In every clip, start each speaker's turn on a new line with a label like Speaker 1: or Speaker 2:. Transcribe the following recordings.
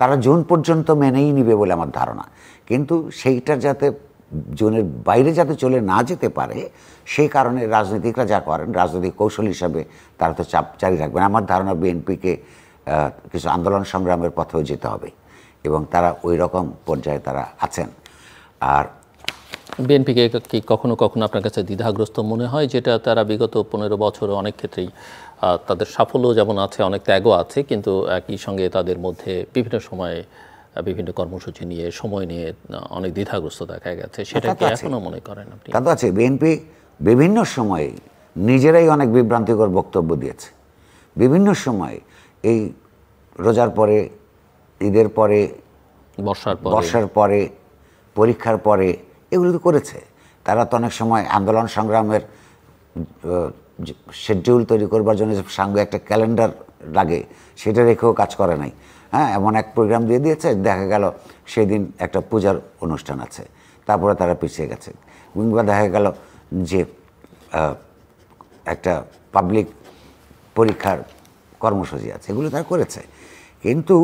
Speaker 1: তারা জুন পর্যন্ত মেনেই নিবে বলে আমার ধারণা। কিন্তু সেইটা যাতে জুনের বাইরে যাতে চলে না যেতে পারে সেই কারণে রাজনীতিকরা যা করেন রাজনৈতিক কৌশল হিসাবে তারা তো চাপ জারি রাখবেন। আমার ধারণা বিএনপিকে কিছু আন্দোলন সংগ্রামের পথেও যেতে হবে এবং তারা ওই রকম পর্যায়ে তারা আছেন। আর
Speaker 2: বিএনপিকে কি কখনো কখনো আপনার কাছে দ্বিধাগ্রস্ত মনে হয়, যেটা তারা বিগত 15 বছরে অনেক ক্ষেত্রেই তাদের সাফল্য যেমন আছে, অনেক ত্যাগও আছে, কিন্তু একই সঙ্গে তাদের মধ্যে বিভিন্ন সময়ে বিভিন্ন কর্মসূচি নিয়ে সময় নিয়ে অনেক দ্বিধাগ্রস্ত দেখা গেছে, সেটা কি এখনো মনে করেন আপনি?
Speaker 1: তা তো আছে। বিএনপি বিভিন্ন সময়ে নিজেরাই অনেক বিভ্রান্তিকর বক্তব্য দিয়েছে। বিভিন্ন সময় এই রোজার পরে, ঈদের পরে, বর্ষার পরে, পরীক্ষার পরে এগুলো তো করেছে। তারা তো অনেক সময় আন্দোলন সংগ্রামের শিডিউল তৈরি করবার জন্য সঙ্গে একটা ক্যালেন্ডার লাগে সেটা রেখেও কাজ করে নাই। হ্যাঁ, এমন এক প্রোগ্রাম দিয়ে দিয়েছে, দেখা গেল সেই দিন একটা পূজার অনুষ্ঠান আছে, তারপরে তারা পিছিয়ে গেছে। কিংবা দেখা গেল যে একটা পাবলিক পরীক্ষার কর্মসূচি আছে, এগুলো তারা করেছে। কিন্তু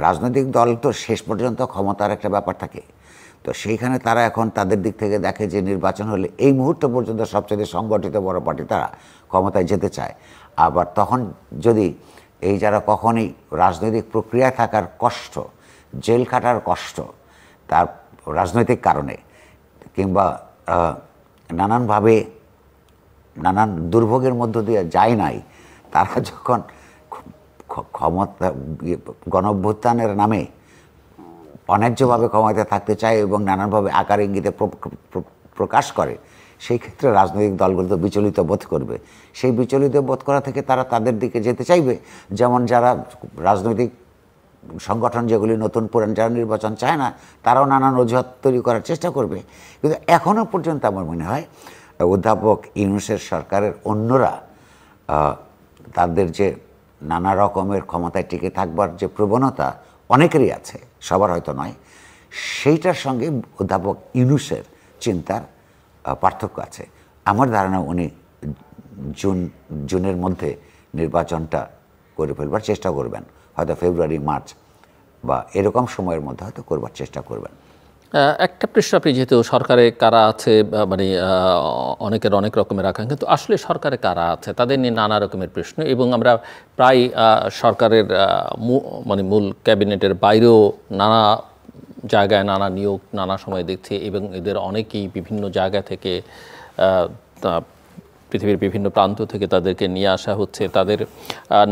Speaker 1: রাজনৈতিক দল তো শেষ পর্যন্ত ক্ষমতার একটা ব্যাপার থাকে, তো সেইখানে তারা এখন তাদের দিক থেকে দেখে যে নির্বাচন হলে এই মুহূর্ত পর্যন্ত সবচেয়ে সংগঠিত বড় পার্টি তারা ক্ষমতায় যেতে চায়। আবার তখন যদি এই যারা কখনই রাজনৈতিক প্রক্রিয়ায় থাকার কষ্ট, জেল খাটার কষ্ট তার রাজনৈতিক কারণে কিংবা নানানভাবে নানান দুর্ভোগের মধ্য দিয়ে যায় নাই, তারা যখন ক্ষমতা গণঅভ্যুত্থানের নামে অন্যায্যভাবে ক্ষমতায় থাকতে চায় এবং নানানভাবে আকার ইঙ্গিতে প্রকাশ করে, সেই ক্ষেত্রে রাজনৈতিক দলগুলো তো বিচলিত বোধ করবে। সেই বিচলিত বোধ করা থেকে তারা তাদের দিকে যেতে চাইবে। যেমন যারা রাজনৈতিক সংগঠন যেগুলি নতুন পুরান যারা নির্বাচন চায় না, তারাও নানান অজুহাত তৈরি করার চেষ্টা করবে। কিন্তু এখনও পর্যন্ত আমার মনে হয় অধ্যাপক ইউনূসের সরকারের অন্যরা তাদের যে নানা রকমের ক্ষমতায় টিকে থাকবার যে প্রবণতা অনেকেরই আছে, সবার হয়তো নয়, সেইটার সঙ্গে অধ্যাপক ইউনূসের চিন্তার পার্থক্য আছে। আমার ধারণা উনি জুনের মধ্যে নির্বাচনটা করে ফেলবার চেষ্টা করবেন, হয়তো ফেব্রুয়ারি মার্চ বা এরকম সময়ের মধ্যে হয়তো করবার চেষ্টা করবেন।
Speaker 2: একটা প্রশ্ন, আপনি যেহেতু সরকারে কারা আছে, মানে অনেকের অনেক রকমের আকাঙ্ক্ষা, কিন্তু আসলে সরকারে কারা আছে তাদের নিয়ে নানা রকমের প্রশ্ন, এবং আমরা প্রায় সরকারের মানে মূল ক্যাবিনেটের বাইরেও নানা জায়গায় নানা নিয়োগ নানা সময় দেখছি, এবং এদের অনেকেই বিভিন্ন জায়গা থেকে পৃথিবীর বিভিন্ন প্রান্ত থেকে তাদেরকে নিয়ে আসা হচ্ছে। তাদের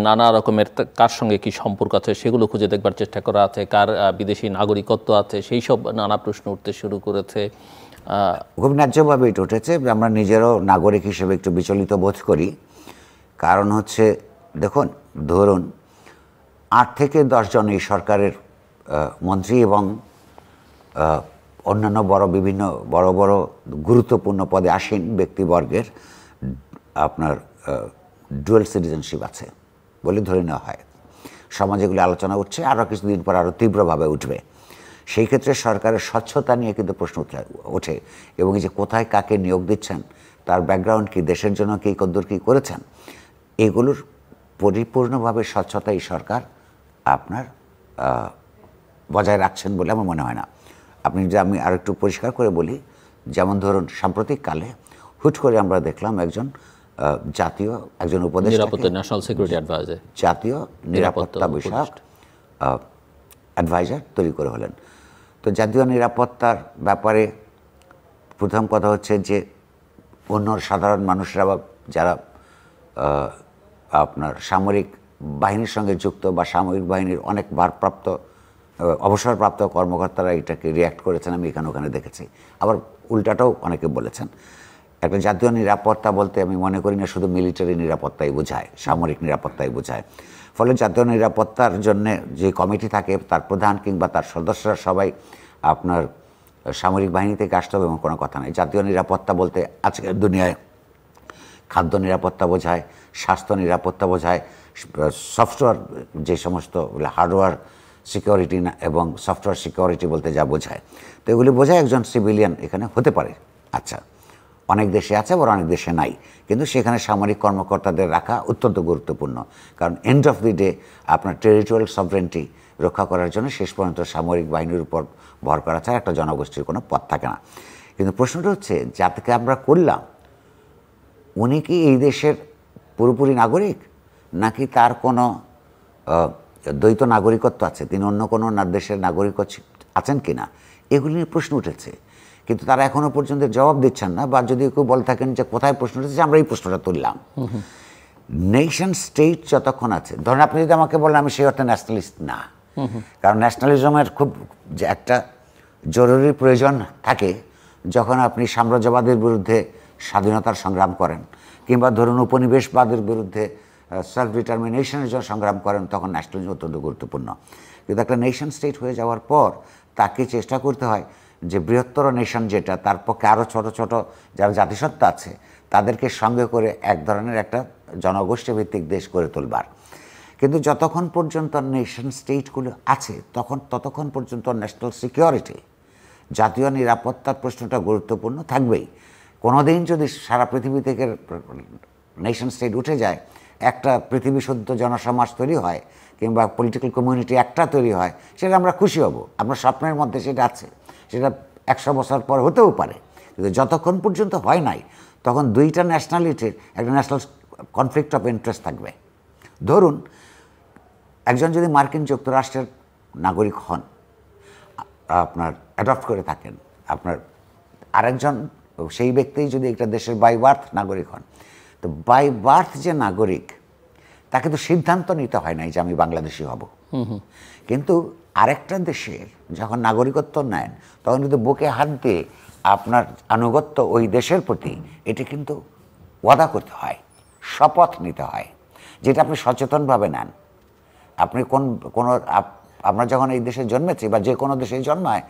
Speaker 2: নানা রকমের কার সঙ্গে কী সম্পর্ক আছে সেগুলো খুঁজে দেখবার চেষ্টা করা আছে, কার বিদেশি নাগরিকত্ব আছে, সেই সব নানা প্রশ্ন উঠতে শুরু করেছে।
Speaker 1: খুব ন্যায্যভাবে এটা উঠেছে। আমরা নিজেরও নাগরিক হিসেবে একটু বিচলিত বোধ করি। কারণ হচ্ছে, দেখুন, ধরুন 8 থেকে 10 জন এই সরকারের মন্ত্রী এবং অন্যান্য বিভিন্ন বড় বড় গুরুত্বপূর্ণ পদে আসীন ব্যক্তিবর্গের আপনার ডুয়াল সিটিজেনশিপ আছে বলে ধরে নেওয়া হয়। সমাজে এগুলি আলোচনা উঠছে, আরও কিছুদিন পর আরও তীব্রভাবে উঠবে। সেই ক্ষেত্রে সরকারের স্বচ্ছতা নিয়ে কিন্তু প্রশ্ন ওঠে, এবং এই যে কোথায় কাকে নিয়োগ দিচ্ছেন, তার ব্যাকগ্রাউন্ড কী, দেশের জন্য কী কদ্দূর কী করেছেন, এগুলোর পরিপূর্ণভাবে স্বচ্ছতা এই সরকার আপনার বজায় রাখছেন বলে আমার মনে হয় না। আমি আর একটু পরিষ্কার করে বলি, যেমন ধরুন সাম্প্রতিককালে হুট করে আমরা দেখলাম একজন জাতীয় উপদেষ্টা,
Speaker 2: ন্যাশনাল সিকিউরিটি অ্যাডভাইজার,
Speaker 1: জাতীয় নিরাপত্তা বিষয়ক অ্যাডভাইজার তৈরি করে হলেন। তো জাতীয় নিরাপত্তার ব্যাপারে প্রথম কথা হচ্ছে যে অন্য সাধারণ মানুষরা বা যারা আপনার সামরিক বাহিনীর সঙ্গে যুক্ত বা সামরিক বাহিনীর অনেক ভারপ্রাপ্ত অবসরপ্রাপ্ত কর্মকর্তারা এটাকে রিয়্যাক্ট করেছেন, আমি এখানে ওখানে দেখেছি। আবার উল্টাটাও অনেকে বলেছেন। একটা জাতীয় নিরাপত্তা বলতে আমি মনে করি না শুধু মিলিটারি নিরাপত্তাই বোঝায়, সামরিক নিরাপত্তাই বোঝায়। ফলে জাতীয় নিরাপত্তার জন্য যে কমিটি থাকে তার প্রধান কিংবা তার সদস্যরা সবাই আপনার সামরিক বাহিনী থেকে আসতে হবে এমন কোনো কথা নেই। জাতীয় নিরাপত্তা বলতে আজকের দুনিয়ায় খাদ্য নিরাপত্তা বোঝায়, স্বাস্থ্য নিরাপত্তা বোঝায়, সফটওয়্যার যে সমস্ত হার্ডওয়্যার সিকিউরিটি না এবং সফটওয়্যার সিকিউরিটি বলতে যা বোঝায়, তো এগুলি বোঝায় একজন সিভিলিয়ান এখানে হতে পারে। আচ্ছা, অনেক দেশে আছে আবার অনেক দেশে নাই, কিন্তু সেখানে সামরিক কর্মকর্তাদের রাখা অত্যন্ত গুরুত্বপূর্ণ। কারণ এন্ড অফ দি ডে আপনার টেরিটোরিয়াল সভরেন্টি রক্ষা করার জন্য শেষ পর্যন্ত সামরিক বাহিনীর উপর ভর করা ছাড়া একটা জনগোষ্ঠীর কোনো পথ থাকে না। কিন্তু প্রশ্নটা হচ্ছে, যাকে আমরা করলাম উনি কি এই দেশের পুরোপুরি নাগরিক, নাকি তার কোনো দ্বৈত নাগরিকত্ব আছে, তিনি অন্য কোনো দেশের নাগরিক আছেন কি না, এগুলি নিয়ে প্রশ্ন উঠেছে। কিন্তু তারা এখনও পর্যন্ত জবাব দিচ্ছেন না, বা যদি কেউ বলে থাকেন যে কোথায় প্রশ্ন উঠেছে, আমরা এই প্রশ্নটা তুললাম। নেশন স্টেট যতক্ষণ আছে, ধরেন আপনি যদি আমাকে বলেন আমি সেই অর্থে ন্যাশনালিস্ট না, কারণ ন্যাশনালিজমের খুব যে একটা জরুরি প্রয়োজন থাকে যখন আপনি সাম্রাজ্যবাদের বিরুদ্ধে স্বাধীনতার সংগ্রাম করেন, কিংবা ধরুন উপনিবেশবাদের বিরুদ্ধে সেলফ ডিটারমিনেশনের জন্য সংগ্রাম করেন, তখন ন্যাশনালিজম অত্যন্ত গুরুত্বপূর্ণ। কিন্তু একটা নেশন স্টেট হয়ে যাওয়ার পর তাকে চেষ্টা করতে হয় যে বৃহত্তর নেশন যেটা, তার পক্ষে আরও ছোট ছোট যারা জাতিসত্তা আছে তাদেরকে সঙ্গে করে এক ধরনের একটা জনগোষ্ঠী ভিত্তিক দেশ করে তুলবার। কিন্তু যতক্ষণ পর্যন্ত নেশন স্টেটগুলো আছে ততক্ষণ পর্যন্ত ন্যাশনাল সিকিউরিটি, জাতীয় নিরাপত্তার প্রশ্নটা গুরুত্বপূর্ণ থাকবেই। কোনোদিন যদি সারা পৃথিবী থেকে নেশন স্টেট উঠে যায়, একটা পৃথিবী শুদ্ধ জনসমাজ তৈরি হয়, কিংবা পলিটিক্যাল কমিউনিটি একটা তৈরি হয়, সেটা আমরা খুশি হব, আমরা স্বপ্নের মধ্যে সেটা আছে, সেটা 100 বছর পর হতেও পারে। কিন্তু যতক্ষণ পর্যন্ত হয় নাই, তখন দুইটা ন্যাশনালিটির একটা ন্যাশনাল কনফ্লিক্ট অফ ইন্টারেস্ট থাকবে। ধরুন একজন যদি মার্কিন যুক্তরাষ্ট্রের নাগরিক হন, আপনার অ্যাডপ্ট করে থাকেন, আপনার আরেকজন সেই ব্যক্তি যদি একটা দেশের বাই বার্থ নাগরিক হন, তো বাই বার্থ যে নাগরিক তাকে তো সিদ্ধান্ত নিতে হয় নাই যে আমি বাংলাদেশি হব। কিন্তু আরেকটা দেশের যখন নাগরিকত্ব নেন, তখন কিন্তু বুকে হাত দিয়ে আপনার আনুগত্য ওই দেশের প্রতি এটি কিন্তু ওয়াদা করতে হয়, শপথ নিতে হয়, যেটা আপনি সচেতনভাবে নেন। আপনি আমরা যখন এই দেশে জন্মেছি বা যে কোনো দেশে জন্মায়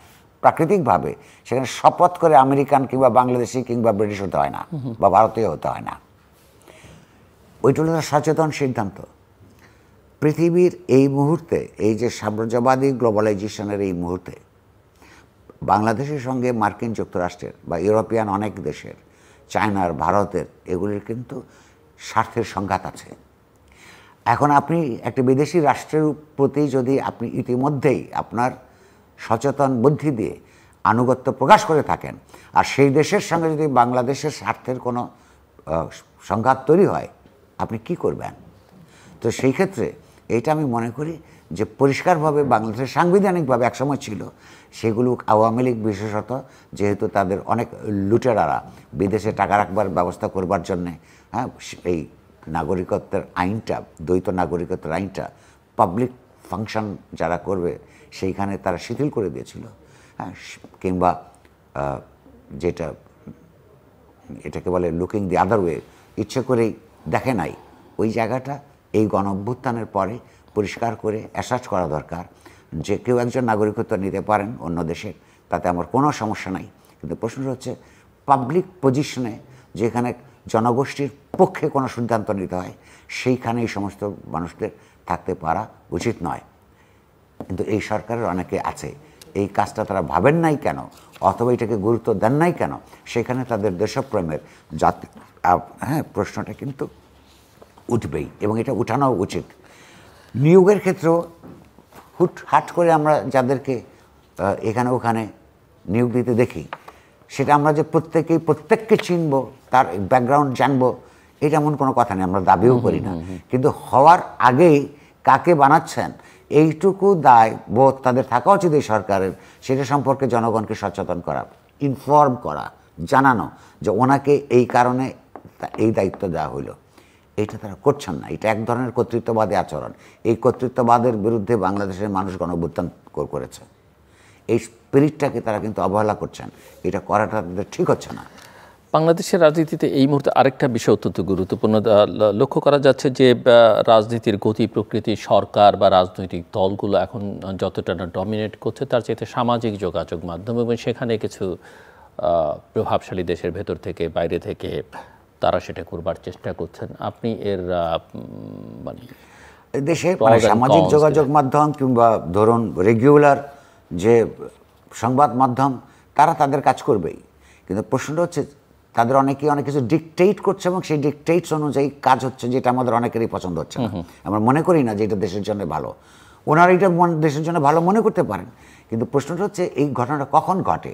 Speaker 1: প্রাকৃতিকভাবে, সেখানে শপথ করে আমেরিকান কিংবা বাংলাদেশি কিংবা ব্রিটিশ হতে হয় না, বা ভারতীয় হতে হয় না। ওইটা হলো সচেতন সিদ্ধান্ত। পৃথিবীর এই মুহূর্তে, এই যে সাম্রাজ্যবাদী গ্লোবালাইজেশনের এই মুহূর্তে, বাংলাদেশের সঙ্গে মার্কিন যুক্তরাষ্ট্রের বা ইউরোপিয়ান অনেক দেশের, চায়নার, ভারতের, এগুলির কিন্তু স্বার্থের সংঘাত আছে। এখন আপনি একটা বিদেশি রাষ্ট্রের প্রতি যদি আপনি ইতিমধ্যেই আপনার সচেতন বুদ্ধি দিয়ে আনুগত্য প্রকাশ করে থাকেন, আর সেই দেশের সঙ্গে যদি বাংলাদেশের স্বার্থের কোনো সংঘাত তৈরি হয়, আপনি কি করবেন? তো সেই ক্ষেত্রে এইটা আমি মনে করি যে পরিষ্কারভাবে বাংলাদেশের সাংবিধানিকভাবে একসময় ছিল, সেগুলো আওয়ামী লীগ বিশেষত, যেহেতু তাদের অনেক লুটেরারা বিদেশে টাকা রাখবার ব্যবস্থা করবার জন্যে, হ্যাঁ, এই নাগরিকত্বের আইনটা, দ্বৈত নাগরিকত্বের আইনটা পাবলিক ফাংশন যারা করবে সেইখানে তারা শিথিল করে দিয়েছিল। হ্যাঁ, কিংবা যেটা এটাকে বলে লুকিং দি আদার ওয়ে, ইচ্ছে করেই দেখে নাই, ওই জায়গাটা এই গণঅভ্যুত্থানের পরে পরিষ্কার করে অ্যাসার্চ করা দরকার যে কেউ একজন নাগরিকত্ব নিতে পারেন অন্য দেশের, তাতে আমার কোনো সমস্যা নাই। কিন্তু প্রশ্নটা হচ্ছে পাবলিক পজিশনে, যেখানে জনগোষ্ঠীর পক্ষে কোনো সিদ্ধান্ত নিতে হয়, সেইখানে এই সমস্ত মানুষদের থাকতে পারা উচিত নয়। কিন্তু এই সরকারের অনেকে আছে, এই কাজটা তারা ভাবেন নাই কেন, অথবা এটাকে গুরুত্ব দেন নাই কেন, সেখানে তাদের দেশপ্রেমের জাতি, হ্যাঁ, প্রশ্নটা কিন্তু উঠবেই, এবং এটা উঠানো উচিত। নিয়োগের ক্ষেত্রেও হাট করে আমরা যাদেরকে এখানে ওখানে নিয়োগ দিতে দেখি, সেটা আমরা যে প্রত্যেককে চিনব, তার ব্যাকগ্রাউন্ড জানবো, এটা এমন কোনো কথা নেই, আমরা দাবিও করি না। কিন্তু হওয়ার আগেই কাকে বানাচ্ছেন, এইটুকু দায় বোধ তাদের থাকা উচিত এই সরকারের, সেটা সম্পর্কে জনগণকে সচেতন করা, ইনফর্ম করা, জানানো যে ওনাকে এই কারণে এই দায়িত্ব দেওয়া হলো। এইটা তারা করছেন না। এটা এক ধরনের কর্তৃত্ববাদী আচরণ। এই কর্তৃত্ববাদের বিরুদ্ধে বাংলাদেশের মানুষ গণঅভ্যুত্থান করেছে। এই স্পিরিটটাকে তারা কিন্তু অবহেলা করছেন, এটা করাটা তাদের ঠিক হচ্ছে না।
Speaker 2: বাংলাদেশের রাজনীতিতে এই মুহূর্তে আরেকটা বিষয় অত্যন্ত গুরুত্বপূর্ণ লক্ষ্য করা যাচ্ছে যে রাজনীতির গতি প্রকৃতি, সরকার বা রাজনৈতিক দলগুলো এখন যতটা না ডমিনেট করছে, তার চাইতে সামাজিক যোগাযোগ মাধ্যম, এবং সেখানে কিছু প্রভাবশালী দেশের ভেতর থেকে বাইরে থেকে তারা সেটা করবার চেষ্টা করছেন। আপনি এর মানে
Speaker 1: দেশে সামাজিক যোগাযোগ মাধ্যম কিংবা ধরুন রেগুলার যে সংবাদ মাধ্যম, তারা তাদের কাজ করবেই। কিন্তু প্রশ্নটা হচ্ছে তাদের অনেকেই অনেক কিছু ডিকটেট করছে, এবং সেই ডিকটেটস অনুযায়ী কাজ হচ্ছে, যেটা আমাদের অনেকেরই পছন্দ হচ্ছে না। আমরা মনে করি না যে এটা দেশের জন্য ভালো। ওনারা এটা দেশের জন্য ভালো মনে করতে পারেন, কিন্তু প্রশ্নটা হচ্ছে এই ঘটনাটা কখন ঘটে?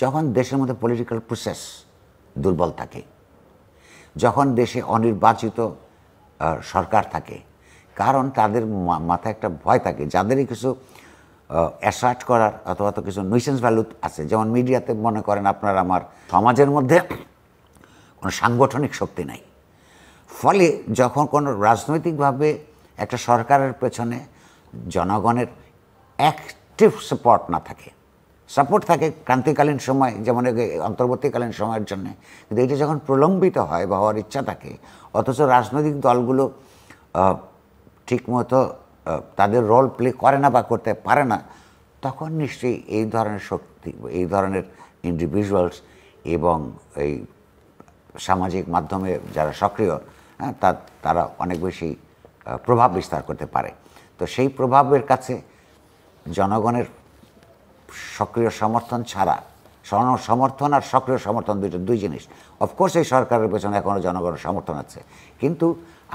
Speaker 1: যখন দেশের মধ্যে পলিটিক্যাল প্রসেস দুর্বল থাকে, যখন দেশে অনির্বাচিত সরকার থাকে, কারণ তাদের মাথায় একটা ভয় থাকে, যাদেরই কিছু অ্যাসার্ট করার অথবা তো কিছু নৈসেন্স ভ্যালু আছে, যেমন মিডিয়াতে মনে করেন আপনার আমার সমাজের মধ্যে কোনো সাংগঠনিক শক্তি নাই, ফলে যখন কোনো রাজনৈতিকভাবে একটা সরকারের পেছনে জনগণের অ্যাক্টিভ সাপোর্ট না থাকে, সাপোর্ট থাকে ক্রান্তিকালীন সময়, যেমন অন্তর্বর্তীকালীন সময়ের জন্য, কিন্তু এটা যখন প্রলম্বিত হয় বা হওয়ার ইচ্ছা থাকে, অথচ রাজনৈতিক দলগুলো ঠিকমতো তাদের রোল প্লে করে না বা করতে পারে না, তখন নিশ্চয়ই এই ধরনের শক্তি, এই ধরনের ইন্ডিভিজুয়ালস এবং এই সামাজিক মাধ্যমে যারা সক্রিয়, হ্যাঁ, তারা অনেক বেশি প্রভাব বিস্তার করতে পারে। তো সেই প্রভাবের কাছে জনগণের সক্রিয় সমর্থন ছাড়া, সমর্থন আর সক্রিয় সমর্থন দুই জিনিস। অফকোর্স এই সরকারের পেছনে এখনও জনগণের সমর্থন আছে, কিন্তু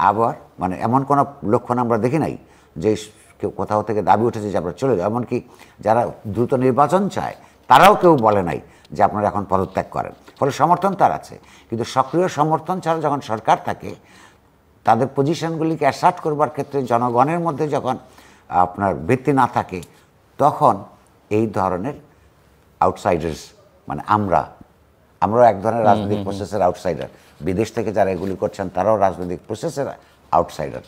Speaker 1: আবার মানে এমন কোনো লক্ষণ আমরা দেখি নাই যে কেউ কোথাও থেকে দাবি উঠেছে যে আমরা চলে যাই। এমনকি যারা দ্রুত নির্বাচন চায় তারাও কেউ বলে নাই যে আপনারা এখন পদত্যাগ করেন, ফলে সমর্থন তার আছে। কিন্তু সক্রিয় সমর্থন ছাড়া যখন সরকার থাকে, তাদের পজিশনগুলিকে অ্যাসার্ট করবার ক্ষেত্রে জনগণের মধ্যে যখন আপনার ভিত্তি না থাকে, তখন এই ধরনের আউটসাইডার্স, মানে আমরাও এক ধরনের রাজনৈতিক প্রসেসের আউটসাইডার, বিদেশ থেকে যারা এগুলি করছেন তারাও রাজনৈতিক প্রসেসের আউটসাইডার।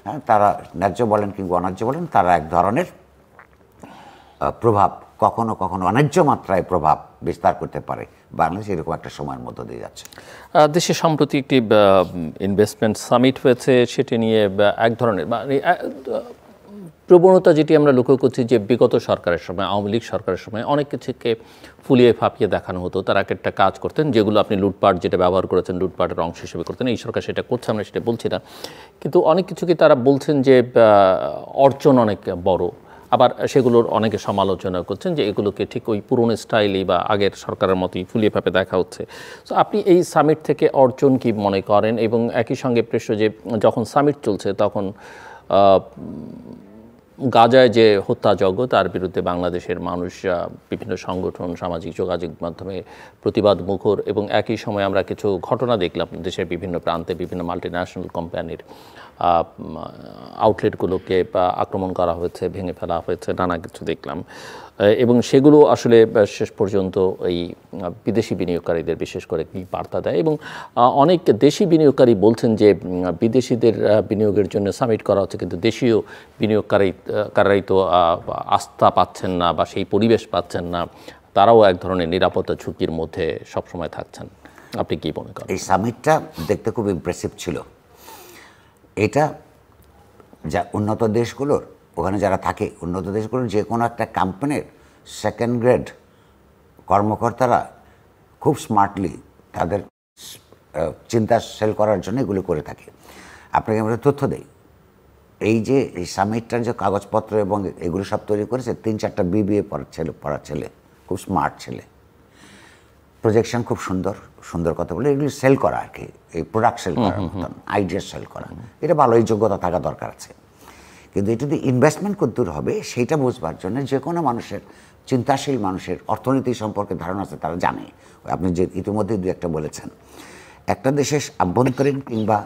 Speaker 1: হ্যাঁ, তারা ন্যায্য বলেন কিংবা অন্যায্য বলেন, তারা এক ধরনের প্রভাব, কখনো কখনো অন্যায্য মাত্রায় প্রভাব বিস্তার করতে পারে। বাংলাদেশ এরকম একটা সময়ের মধ্য দিয়ে যাচ্ছে।
Speaker 2: দেশে সম্প্রতি একটি ইনভেস্টমেন্ট সামিট হয়েছে, সেটি নিয়ে এক ধরনের প্রবণতা যেটি আমরা লক্ষ্য করছি যে বিগত সরকারের সময়, আওয়ামী লীগ সরকারের সময় অনেক কিছুকে ফুলিয়ে ফাঁপিয়ে দেখানো হতো, তারা একটা কাজ করতেন যেগুলো আপনি লুটপাট যেটা ব্যবহার করেছেন লুটপাটের অংশ হিসেবে করতেন। এই সরকার সেটা করছে, আমরা সেটা বলছি না, কিন্তু অনেক কিছুকে তারা বলছেন যে অর্জন অনেক বড়, আবার সেগুলোর অনেকে সমালোচনা করছেন যে এগুলোকে ঠিক ওই পুরনো স্টাইলেই বা আগের সরকারের মতোই ফুলিয়ে ফাঁপে দেখা হচ্ছে। তো আপনি এই সামিট থেকে অর্জন কি মনে করেন? এবং একই সঙ্গে প্রশ্ন যে যখন সামিট চলছে তখন গাজায় যে হত্যাযজ্ঞ, তার বিরুদ্ধে বাংলাদেশের মানুষ, বিভিন্ন সংগঠন, সামাজিক যোগাযোগ মাধ্যমে প্রতিবাদ মুখর, এবং একই সময় আমরা কিছু ঘটনা দেখলাম দেশের বিভিন্ন প্রান্তে বিভিন্ন মাল্টিন্যাশনাল কোম্পানির আউটলেটগুলোকে আক্রমণ করা হয়েছে, ভেঙে ফেলা হয়েছে, নানা কিছু দেখলাম, এবং সেগুলো আসলে শেষ পর্যন্ত এই বিদেশি বিনিয়োগকারীদের বিশেষ করে কি বার্তা দেয়। এবং অনেক দেশি বিনিয়োগকারী বলছেন যে বিদেশিদের বিনিয়োগের জন্য সামিট করা হচ্ছে, কিন্তু দেশীয় বিনিয়োগকারীরাই তো আস্থা পাচ্ছেন না বা সেই পরিবেশ পাচ্ছেন না, তারাও এক ধরনের নিরাপত্তা ঝুঁকির মধ্যে সবসময় থাকছেন। আপনি কি মনে করেন?
Speaker 1: এই সামিটটা দেখতে খুব ইমপ্রেসিভ ছিল। এটা যা উন্নত দেশগুলোর, ওখানে যারা থাকে উন্নত দেশগুলোর যে কোনো একটা কোম্পানির সেকেন্ড গ্রেড কর্মকর্তারা খুব স্মার্টলি তাদের চিন্তা সেল করার জন্য এগুলো করে থাকে। আপনাকে আমরা তথ্য দেই, এই যে এই সামিটটার যে কাগজপত্র এবং এগুলো সব তৈরি করেছে 3-4টা BBA পড়ার ছেলে, খুব স্মার্ট ছেলে, প্রজেকশন খুব সুন্দর সুন্দর কথা বলে এগুলি সেল করা আর কি, এই প্রোডাক্ট সেল করার মতন, আইডিয়া সেল করা, এটা ভালো, এই যোগ্যতা থাকা দরকার আছে। কিন্তু এটা যদি ইনভেস্টমেন্ট কতদূর হবে সেইটা বুঝবার জন্য যে কোনো মানুষের, চিন্তাশীল মানুষের অর্থনীতি সম্পর্কে ধারণা আছে, তারা জানে। আপনি যে ইতিমধ্যে দু একটা বলেছেন, একটা দেশের আভ্যন্তরীণ কিংবা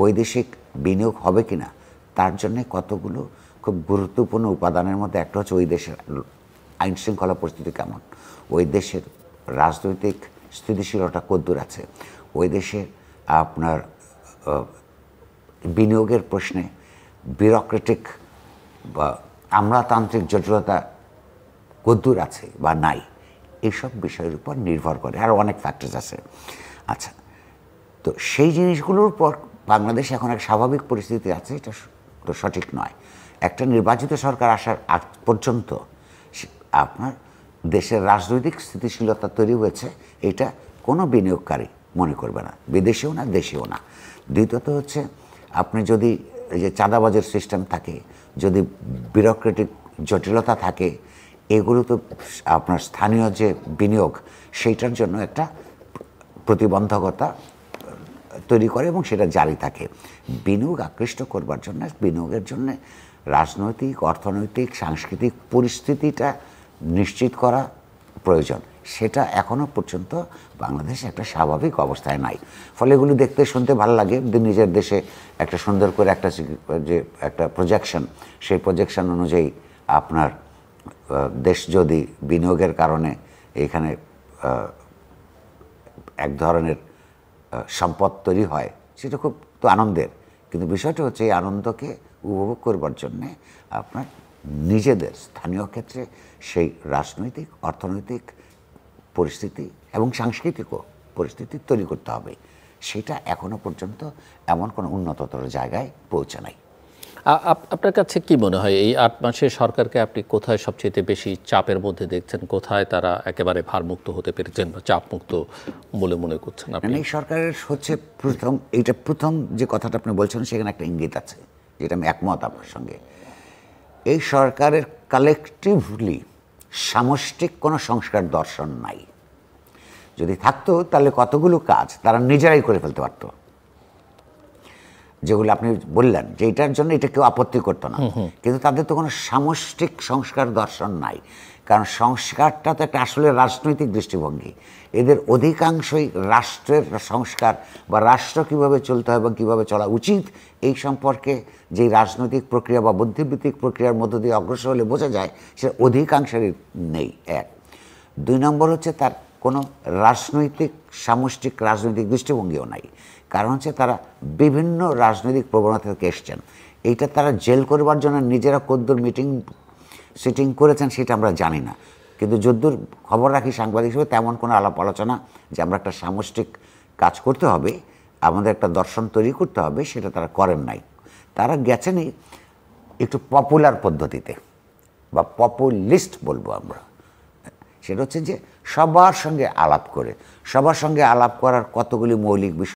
Speaker 1: বৈদেশিক বিনিয়োগ হবে কিনা তার জন্যে কতগুলো খুব গুরুত্বপূর্ণ উপাদানের মধ্যে একটা হচ্ছে ওই দেশের আইন শৃঙ্খলা পরিস্থিতি কেমন, ওই দেশের রাজনৈতিক স্থিতিশীলতা কতদূর আছে, ওই দেশে আপনার বিনিয়োগের প্রশ্নে বিউরোক্রেটিক বা আমলাতান্ত্রিক জটিলতা কতদূর আছে বা নাই, এইসব বিষয়ের উপর নির্ভর করে, আরও অনেক ফ্যাক্টরস আছে। আচ্ছা, তো সেই জিনিসগুলোর পর বাংলাদেশ এখন এক স্বাভাবিক পরিস্থিতি আছে, এটা তো সঠিক নয়। একটা নির্বাচিত সরকার আসার আগ পর্যন্ত আপনার দেশের রাজনৈতিক স্থিতিশীলতা তৈরি হয়েছে, এটা কোনো বিনিয়োগকারী মনে করবে না, বিদেশেও না দেশেও না। দ্বিতীয়ত হচ্ছে আপনি যদি এই যে চাঁদাবাজের সিস্টেম থাকে, যদি বিউরোক্রেটিক জটিলতা থাকে, এগুলো তো আপনার স্থানীয় যে বিনিয়োগ সেইটার জন্য একটা প্রতিবন্ধকতা তৈরি করে এবং সেটা জারি থাকে। বিনিয়োগ আকৃষ্ট করবার জন্য, বিনিয়োগের জন্য রাজনৈতিক, অর্থনৈতিক, সাংস্কৃতিক পরিস্থিতিটা নিশ্চিত করা প্রয়োজন। সেটা এখনও পর্যন্ত বাংলাদেশে একটা স্বাভাবিক অবস্থায় নাই। ফলে এগুলো দেখতে শুনতে ভালো লাগে, নিজের দেশে একটা সুন্দর করে একটা যে একটা প্রজেকশন, সেই প্রজেকশন অনুযায়ী আপনার দেশ যদি বিনিয়োগের কারণে এখানে এক ধরনের সম্পদ তৈরি হয়, সেটা খুব তো আনন্দের। কিন্তু বিষয়টা হচ্ছে এই আনন্দকে উপভোগ করবার জন্যে আপনার নিজেদের স্থানীয় ক্ষেত্রে সেই রাজনৈতিক, অর্থনৈতিক পরিস্থিতি এবং সাংস্কৃতিকও পরিস্থিতি তৈরি করতে হবে। সেটা এখনো পর্যন্ত এমন কোনো উন্নততর জায়গায় পৌঁছে নাই।
Speaker 2: আপনার কাছে কি মনে হয় এই 8 মাসে সরকারকে আপনি কোথায় সবচেয়ে বেশি চাপের মধ্যে দেখছেন, কোথায় তারা একেবারে ভারমুক্ত হতে পেরেছেন বা চাপমুক্ত বলে মনে করছেন আপনি?
Speaker 1: এই সরকারের হচ্ছে প্রথম যে কথাটা আপনি বলছেন সেখানে একটা ইঙ্গিত আছে, যেটা আমি একমত আপনার সঙ্গে। এই সরকারের কালেকটিভলি সামষ্টিক কোনো সংস্কার দর্শন নাই। যদি থাকতো তাহলে কতগুলো কাজ তারা নিজেরাই করে ফেলতে পারত, যেগুলো আপনি বললেন যে এটার জন্য এটা কেউ আপত্তি করতো না। কিন্তু তাদের তো কোনো সামষ্টিক সংস্কার দর্শন নাই, কারণ সংস্কারটা তো একটা আসলে রাজনৈতিক দৃষ্টিভঙ্গি। এদের অধিকাংশই রাষ্ট্রের সংস্কার বা রাষ্ট্র কীভাবে চলতে হয় এবং কীভাবে চলা উচিত এই সম্পর্কে যে রাজনৈতিক প্রক্রিয়া বা বুদ্ধিবৃত্তিক প্রক্রিয়ার মধ্য দিয়ে অগ্রসর হলে বোঝা যায়, সেটা অধিকাংশেরই নেই। 1। 2 নম্বর হচ্ছে তার কোনো রাজনৈতিক সামষ্টিক রাজনৈতিক দৃষ্টিভঙ্গিও নাই। কারণ হচ্ছে তারা বিভিন্ন রাজনৈতিক প্রবণতা থেকে এসছেন। এইটা তারা জেল করবার জন্য নিজেরা কদ্দুর সিটিং করেছেন সেটা আমরা জানি না, কিন্তু যদ্দূর খবর রাখি সাংবাদিক হিসেবে তেমন কোনো আলাপ আলোচনা যে আমরা একটা সামষ্টিক কাজ করতে হবে, আমাদের একটা দর্শন তৈরি করতে হবে, সেটা তারা করেন নাই। তারা গেছেনই একটু পপুলার পদ্ধতিতে বা পপুলিস্ট বলবো আমরা। সেটা হচ্ছে যে সবার সঙ্গে আলাপ করে, সবার সঙ্গে আলাপ করার কতগুলি মৌলিক বিষয়